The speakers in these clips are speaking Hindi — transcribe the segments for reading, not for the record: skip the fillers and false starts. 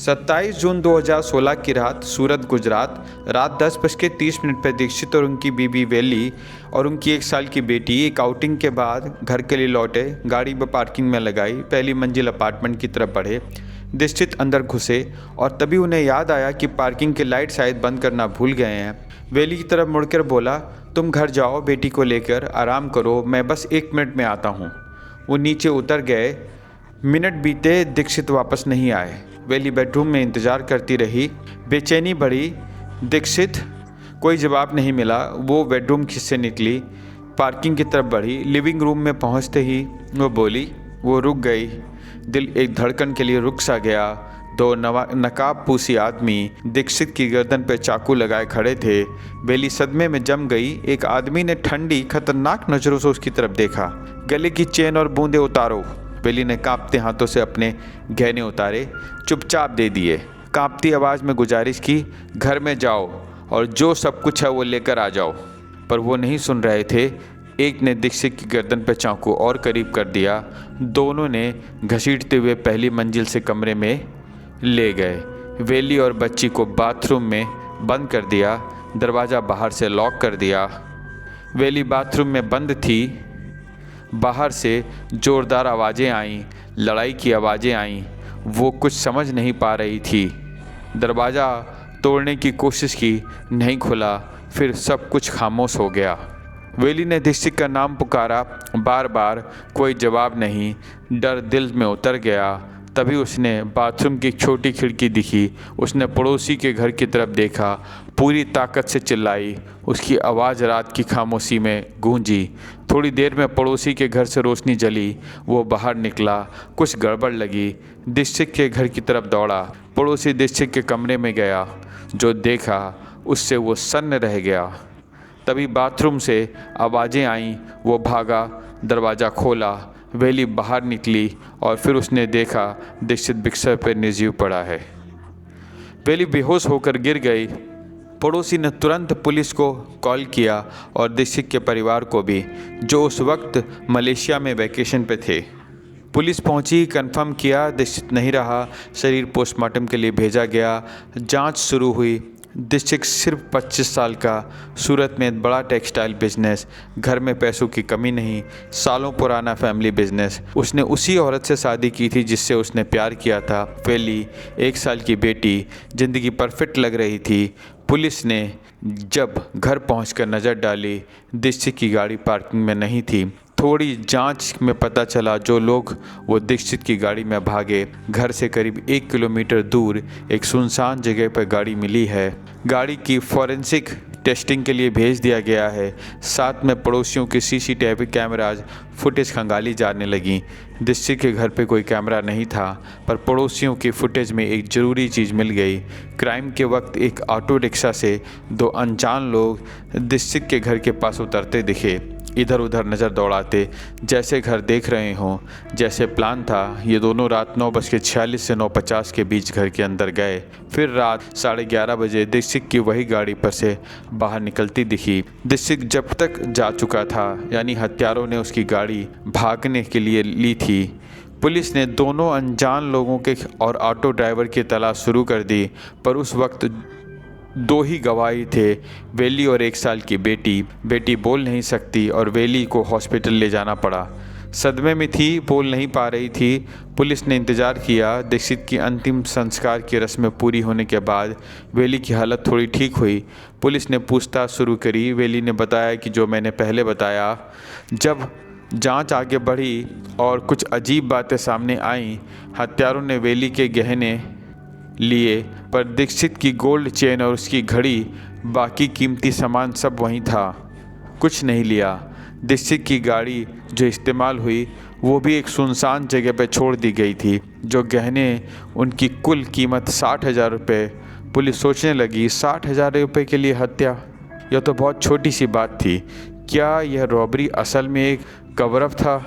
27 जून 2016 की रात सूरत गुजरात। रात 10:30 पर दीक्षित और उनकी बीबी वेली और उनकी 1 साल की बेटी एक आउटिंग के बाद घर के लिए लौटे। गाड़ी वो पार्किंग में लगाई, पहली मंजिल अपार्टमेंट की तरफ बढ़े। दीक्षित अंदर घुसे और तभी उन्हें याद आया कि पार्किंग के लाइट शायद बंद करना भूल गए हैं। वेली की तरफ मुड़कर बोला, तुम घर जाओ, बेटी को लेकर आराम करो, मैं बस 1 मिनट में आता हूँ। वो नीचे उतर गए। मिनट बीते, दीक्षित वापस नहीं आए। वेली बेडरूम में इंतज़ार करती रही, बेचैनी बढ़ी। दीक्षित कोई जवाब नहीं मिला। वो बेडरूम से निकली, पार्किंग की तरफ बढ़ी। लिविंग रूम में पहुंचते ही वो बोली। वो रुक गई। दिल एक धड़कन के लिए रुक सा गया। 2 नकाब पूसी आदमी दीक्षित की गर्दन पर चाकू लगाए खड़े थे। वेली सदमे में जम गई। एक आदमी ने ठंडी खतरनाक नज़रों से उसकी तरफ देखा। गले की चेन और बूंदें उतारो। वेली ने कांपते हाथों से अपने गहने उतारे, चुपचाप दे दिए। कांपती आवाज़ में गुजारिश की, घर में जाओ और जो सब कुछ है वो लेकर आ जाओ। पर वो नहीं सुन रहे थे। एक ने दीक्षित की गर्दन पर चाकू और करीब कर दिया। दोनों ने घसीटते हुए पहली मंजिल से कमरे में ले गए। वेली और बच्ची को बाथरूम में बंद कर दिया, दरवाज़ा बाहर से लॉक कर दिया। वेली बाथरूम में बंद थी। बाहर से ज़ोरदार आवाज़ें आईं, लड़ाई की आवाज़ें आईं। वो कुछ समझ नहीं पा रही थी। दरवाज़ा तोड़ने की कोशिश की, नहीं खुला। फिर सब कुछ खामोश हो गया। वेली ने दीक्षित का नाम पुकारा, बार बार, कोई जवाब नहीं। डर दिल में उतर गया। तभी उसने बाथरूम की एक छोटी खिड़की दिखी। उसने पड़ोसी के घर की तरफ देखा, पूरी ताकत से चिल्लाई। उसकी आवाज़ रात की खामोशी में गूंजी। थोड़ी देर में पड़ोसी के घर से रोशनी जली। वो बाहर निकला। कुछ गड़बड़ लगी। दीक्षित के घर की तरफ दौड़ा। पड़ोसी दीक्षित के कमरे में गया। जो देखा उससे वो सन्न रह गया। तभी बाथरूम से आवाज़ें आईं। वो भागा, दरवाज़ा खोला। वेली बाहर निकली और फिर उसने देखा दीक्षित बिस्तर पर निर्जीव पड़ा है। वेली बेहोश होकर गिर गई। पड़ोसी ने तुरंत पुलिस को कॉल किया और दीक्षित के परिवार को भी, जो उस वक्त मलेशिया में वैकेशन पे थे। पुलिस पहुंची, कंफर्म किया दीक्षित नहीं रहा। शरीर पोस्टमार्टम के लिए भेजा गया। जांच शुरू हुई। दीक्षित सिर्फ 25 साल का, सूरत में एक बड़ा टेक्सटाइल बिजनेस, घर में पैसों की कमी नहीं, सालों पुराना फैमिली बिजनेस। उसने उसी औरत से शादी की थी जिससे उसने प्यार किया था। वेली, 1 साल की बेटी, ज़िंदगी परफेक्ट लग रही थी। पुलिस ने जब घर पहुंचकर नज़र डाली, दीक्षित की गाड़ी पार्किंग में नहीं थी। थोड़ी जांच में पता चला जो लोग वो दीक्षित की गाड़ी में भागे। घर से करीब 1 किलोमीटर दूर एक सुनसान जगह पर गाड़ी मिली है। गाड़ी की फॉरेंसिक टेस्टिंग के लिए भेज दिया गया है। साथ में पड़ोसियों के सीसीटीवी कैमराज फुटेज खंगाली जाने लगी। दीक्षित के घर पे कोई कैमरा नहीं था, पर पड़ोसियों की फुटेज में एक ज़रूरी चीज़ मिल गई। क्राइम के वक्त एक ऑटो रिक्शा से 2 अनजान लोग दीक्षित के घर के पास उतरते दिखे, इधर उधर नज़र दौड़ाते, जैसे घर देख रहे हों। जैसे प्लान था, ये दोनों रात 9:46 से 9:50 के बीच घर के अंदर गए। फिर रात 11:30 बजे दीक्षित की वही गाड़ी पर से बाहर निकलती दिखी। दीक्षित जब तक जा चुका था, यानी हत्यारों ने उसकी गाड़ी भागने के लिए ली थी। पुलिस ने दोनों अनजान लोगों के और ऑटो ड्राइवर की तलाश शुरू कर दी, पर उस वक्त 2 ही गवाही थे, वेली और 1 साल की बेटी। बेटी बोल नहीं सकती और वेली को हॉस्पिटल ले जाना पड़ा। सदमे में थी, बोल नहीं पा रही थी। पुलिस ने इंतज़ार किया। दीक्षित की अंतिम संस्कार की रस्में पूरी होने के बाद वेली की हालत थोड़ी ठीक हुई। पुलिस ने पूछताछ शुरू करी। वेली ने बताया कि जो मैंने पहले बताया। जब जांच आगे बढ़ी और कुछ अजीब बातें सामने आईं, हत्यारों ने वेली के गहने लिए, पर दीक्षित की गोल्ड चेन और उसकी घड़ी, बाकी कीमती सामान सब वहीं था। कुछ नहीं लिया। दीक्षित की गाड़ी जो इस्तेमाल हुई वो भी एक सुनसान जगह पर छोड़ दी गई थी। जो गहने, उनकी कुल कीमत 60,000 रुपये। पुलिस सोचने लगी, 60,000 रुपये के लिए हत्या, यह तो बहुत छोटी सी बात थी। क्या यह रॉबरी असल में एक कवर अप था?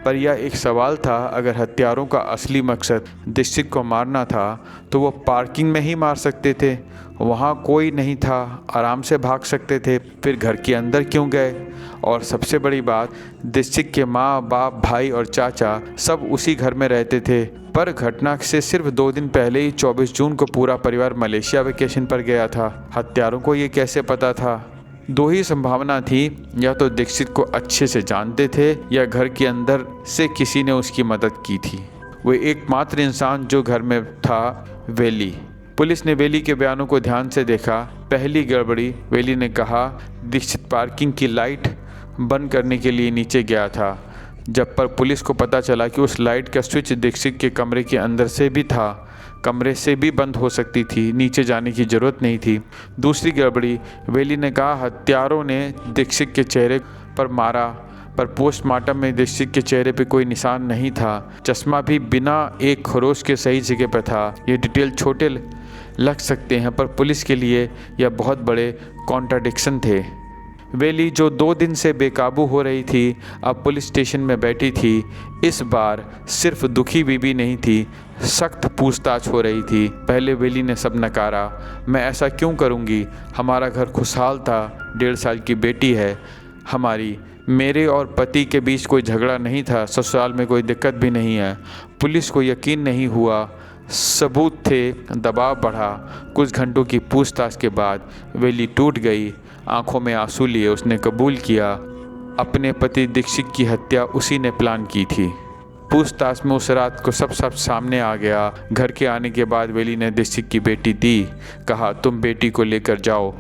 पर यह एक सवाल था, अगर हत्यारों का असली मकसद दीक्षित को मारना था तो वो पार्किंग में ही मार सकते थे। वहाँ कोई नहीं था, आराम से भाग सकते थे, फिर घर के अंदर क्यों गए? और सबसे बड़ी बात, दीक्षित के माँ बाप भाई और चाचा सब उसी घर में रहते थे। पर घटना से सिर्फ 2 दिन पहले ही 24 जून को पूरा परिवार मलेशिया वेकेशन पर गया था। हत्यारों को ये कैसे पता था? 2 ही संभावना थी, या तो दीक्षित को अच्छे से जानते थे या घर के अंदर से किसी ने उसकी मदद की थी। वो एकमात्र इंसान जो घर में था, वेली। पुलिस ने वेली के बयानों को ध्यान से देखा। पहली गड़बड़ी, वेली ने कहा दीक्षित पार्किंग की लाइट बंद करने के लिए नीचे गया था, जब पर पुलिस को पता चला कि उस लाइट का स्विच दीक्षित के कमरे के अंदर से भी था, कमरे से भी बंद हो सकती थी, नीचे जाने की ज़रूरत नहीं थी। दूसरी गड़बड़ी, वेली ने कहा हत्यारों ने दीक्षित के चेहरे पर मारा, पर पोस्टमार्टम में दीक्षित के चेहरे पे कोई निशान नहीं था। चश्मा भी बिना एक खरोच के सही जगह पर था। ये डिटेल छोटे लग सकते हैं, पर पुलिस के लिए यह बहुत बड़े कॉन्ट्राडिक्शन थे। वेली, जो 2 दिन से बेकाबू हो रही थी, अब पुलिस स्टेशन में बैठी थी। इस बार सिर्फ दुखी बीबी नहीं थी, सख्त पूछताछ हो रही थी। पहले वेली ने सब नकारा। मैं ऐसा क्यों करूंगी? हमारा घर खुशहाल था, 1.5 साल की बेटी है हमारी, मेरे और पति के बीच कोई झगड़ा नहीं था, ससुराल में कोई दिक्कत भी नहीं है। पुलिस को यकीन नहीं हुआ, सबूत थे, दबाव बढ़ा। कुछ घंटों की पूछताछ के बाद वेली टूट गई। आंखों में आंसू लिए उसने कबूल किया, अपने पति दीक्षित की हत्या उसी ने प्लान की थी। पूछताछ में उस रात को सब सामने आ गया। घर के आने के बाद वेली ने दीक्षित की बेटी दी, कहा तुम बेटी को लेकर जाओ,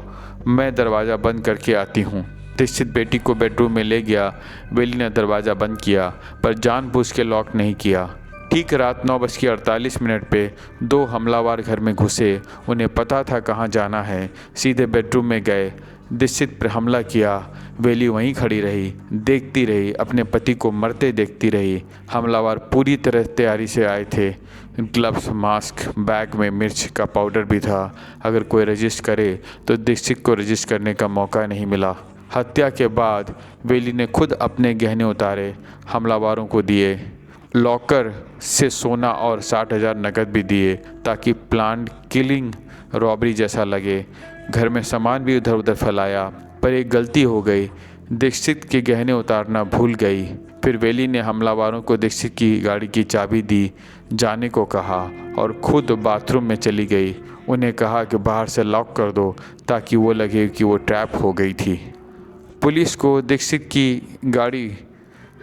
मैं दरवाज़ा बंद करके आती हूँ। दीक्षित बेटी को बेडरूम में ले गया। वेली ने दरवाज़ा बंद किया, पर जानबूझ के लॉक नहीं किया। ठीक रात 9:48 पे 2 हमलावर घर में घुसे। उन्हें पता था कहाँ जाना है, सीधे बेडरूम में गए, दीक्षित पर हमला किया। वेली वहीं खड़ी रही, देखती रही, अपने पति को मरते देखती रही। हमलावर पूरी तरह तैयारी से आए थे, ग्लव्स, मास्क, बैग में मिर्च का पाउडर भी था। अगर कोई रजिस्ट करे तो दीक्षित को रजिस्ट करने का मौका नहीं मिला। हत्या के बाद वेली ने खुद अपने गहने उतारे, हमलावरों को दिए, लॉकर से सोना और 60,000 नकद भी दिए, ताकि प्लान किलिंग रॉबरी जैसा लगे। घर में सामान भी इधर उधर फैलाया, पर एक गलती हो गई, दीक्षित के गहने उतारना भूल गई। फिर वेली ने हमलावरों को दीक्षित की गाड़ी की चाबी दी, जाने को कहा और खुद बाथरूम में चली गई। उन्हें कहा कि बाहर से लॉक कर दो, ताकि वो लगे कि वो ट्रैप हो गई थी। पुलिस को दीक्षित की गाड़ी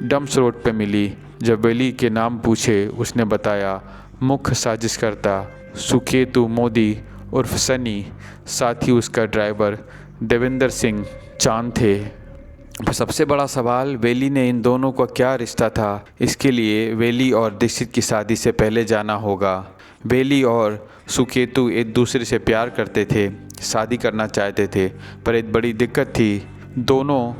डम्प्स रोड पे मिली। जब वेली के नाम पूछे, उसने बताया मुख्य साजिशकर्ता सुकेतु मोदी उर्फ सनी, साथ ही उसका ड्राइवर देवेंद्र सिंह चांद थे। सबसे बड़ा सवाल, वेली ने इन दोनों का क्या रिश्ता था? इसके लिए वेली और दीक्षित की शादी से पहले जाना होगा। वेली और सुकेतु एक दूसरे से प्यार करते थे, शादी करना चाहते थे, पर एक बड़ी दिक्कत थी, दोनों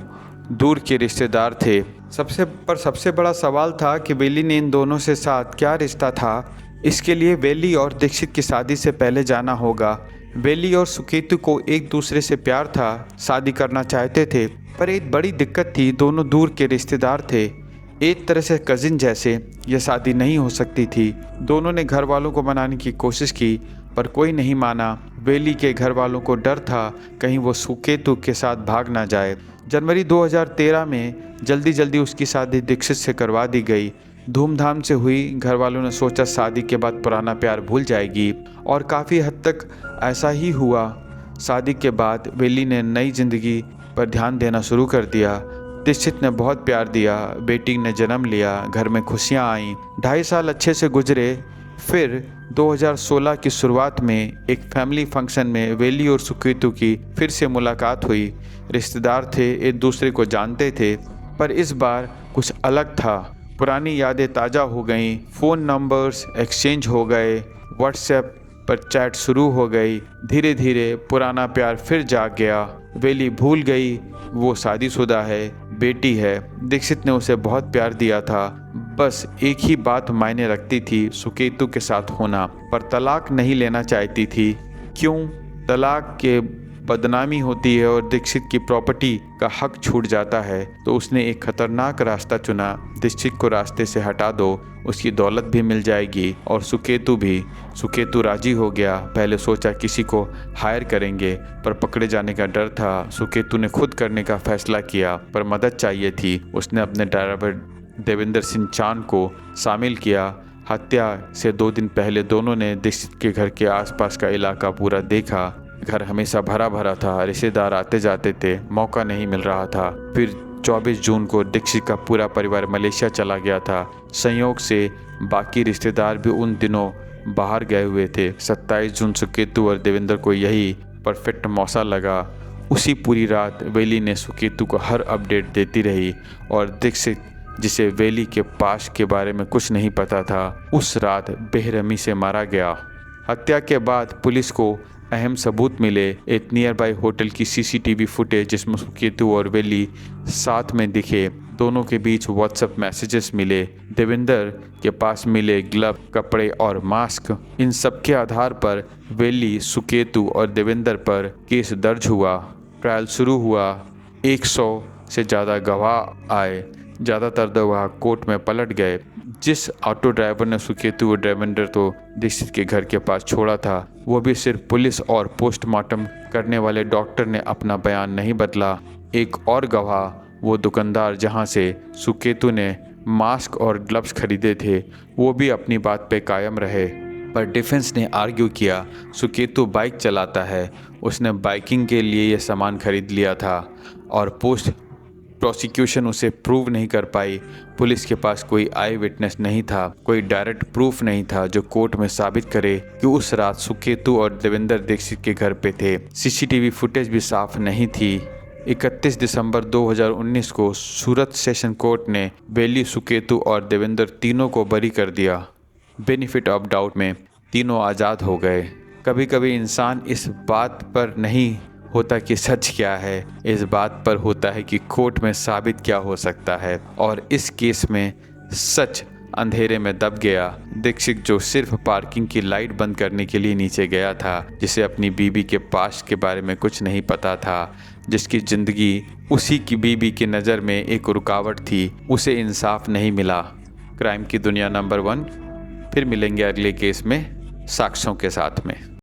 दूर के रिश्तेदार थे। सबसे बड़ा सवाल था कि वेली ने इन दोनों से साथ क्या रिश्ता था। इसके लिए वेली और दीक्षित की शादी से पहले जाना होगा। वेली और सुकेतु को एक दूसरे से प्यार था, शादी करना चाहते थे, पर एक बड़ी दिक्कत थी, दोनों दूर के रिश्तेदार थे, एक तरह से कजिन जैसे। यह शादी नहीं हो सकती थी। दोनों ने घर वालों को मनाने की कोशिश की, पर कोई नहीं माना। वेली के घर वालों को डर था कहीं वो सुकेतु के साथ भाग ना जाए। जनवरी 2013 में जल्दी उसकी शादी दीक्षित से करवा दी गई। धूमधाम से हुई। घर वालों ने सोचा शादी के बाद पुराना प्यार भूल जाएगी, और काफ़ी हद तक ऐसा ही हुआ। शादी के बाद वेली ने नई जिंदगी पर ध्यान देना शुरू कर दिया। दीक्षित ने बहुत प्यार दिया, बेटी ने जन्म लिया, घर में खुशियाँ आईं। 2.5 साल अच्छे से गुजरे। फिर 2016 की शुरुआत में एक फैमिली फंक्शन में वेली और सुकेतु की फिर से मुलाकात हुई। रिश्तेदार थे, एक दूसरे को जानते थे, पर इस बार कुछ अलग था। पुरानी यादें ताज़ा हो गईं, फ़ोन नंबर्स एक्सचेंज हो गए, व्हाट्सएप पर चैट शुरू हो गई। धीरे धीरे पुराना प्यार फिर जाग गया। वेली भूल गई वो शादीशुदा है, बेटी है। दीक्षित ने उसे बहुत प्यार दिया था, बस एक ही बात मायने रखती थी, सुकेतु के साथ होना, पर तलाक नहीं लेना चाहती थी। क्यों? तलाक के बदनामी होती है और दीक्षित की प्रॉपर्टी का हक छूट जाता है तो उसने एक खतरनाक रास्ता चुना। दीक्षित को रास्ते से हटा दो, उसकी दौलत भी मिल जाएगी और सुकेतु भी। सुकेतु राजी हो गया। पहले सोचा किसी को हायर करेंगे, पर पकड़े जाने का डर था। सुकेतु ने खुद करने का फैसला किया, पर मदद चाहिए थी। उसने अपने ड्राइवर देवेंद्र सिंह चांद को शामिल किया। हत्या से 2 दिन पहले दोनों ने दीक्षित के घर के आसपास का इलाका पूरा देखा। घर हमेशा भरा भरा था, रिश्तेदार आते जाते थे, मौका नहीं मिल रहा था। फिर 24 जून को दीक्षित का पूरा परिवार मलेशिया चला गया था। संयोग से बाकी रिश्तेदार भी उन दिनों बाहर गए हुए थे। 27 जून सुकेतु और देवेंद्र को यही परफेक्ट मौका लगा। उसी पूरी रात वेली ने सुकेतु को हर अपडेट देती रही और दीक्षित, जिसे वेली के पास के बारे में कुछ नहीं पता था, उस रात बेरहमी से मारा गया। हत्या के बाद पुलिस को अहम सबूत मिले। एक नियर बाय होटल की सीसीटीवी फुटेज जिसमें सुकेतु और वेली साथ में दिखे। दोनों के बीच व्हाट्सएप मैसेजेस मिले। देवेंद्र के पास मिले ग्लव, कपड़े और मास्क। इन सब के आधार पर वेली, सुकेतु और देवेंद्र पर केस दर्ज हुआ। ट्रायल शुरू हुआ। 100 से ज़्यादा गवाह आए। ज़्यादातर गवाह कोर्ट में पलट गए। जिस ऑटो ड्राइवर ने सुकेतु और देवेंद्र को दीक्षित के घर के पास छोड़ा था, वो भी सिर्फ पुलिस और पोस्टमार्टम करने वाले डॉक्टर ने अपना बयान नहीं बदला। एक और गवाह, वो दुकानदार जहां से सुकेतु ने मास्क और ग्लव्स खरीदे थे, वो भी अपनी बात पे कायम रहे। पर डिफेंस ने आर्ग्यू किया, सुकेतु बाइक चलाता है, उसने बाइकिंग के लिए ये सामान खरीद लिया था और प्रोसिक्यूशन उसे प्रूव नहीं कर पाई। पुलिस के पास कोई आई विटनेस नहीं था, कोई डायरेक्ट प्रूफ नहीं था जो कोर्ट में साबित करे कि उस रात सुकेतु और देवेंद्र दीक्षित के घर पे थे। सीसीटीवी फुटेज भी साफ नहीं थी। 31 दिसंबर 2019 को सूरत सेशन कोर्ट ने वेली, सुकेतु और देवेंद्र तीनों को बरी कर दिया। बेनिफिट ऑफ डाउट में तीनों आज़ाद हो गए। कभी कभी इंसान इस बात पर नहीं होता कि सच क्या है, इस बात पर होता है कि कोर्ट में साबित क्या हो सकता है। और इस केस में सच अंधेरे में दब गया। दीक्षित, जो सिर्फ पार्किंग की लाइट बंद करने के लिए नीचे गया था, जिसे अपनी बीबी के पास्ट के बारे में कुछ नहीं पता था, जिसकी ज़िंदगी उसी की बीबी की नज़र में एक रुकावट थी, उसे इंसाफ नहीं मिला। क्राइम की दुनिया नंबर 1 फिर मिलेंगे अगले केस में साक्ष्यों के साथ में।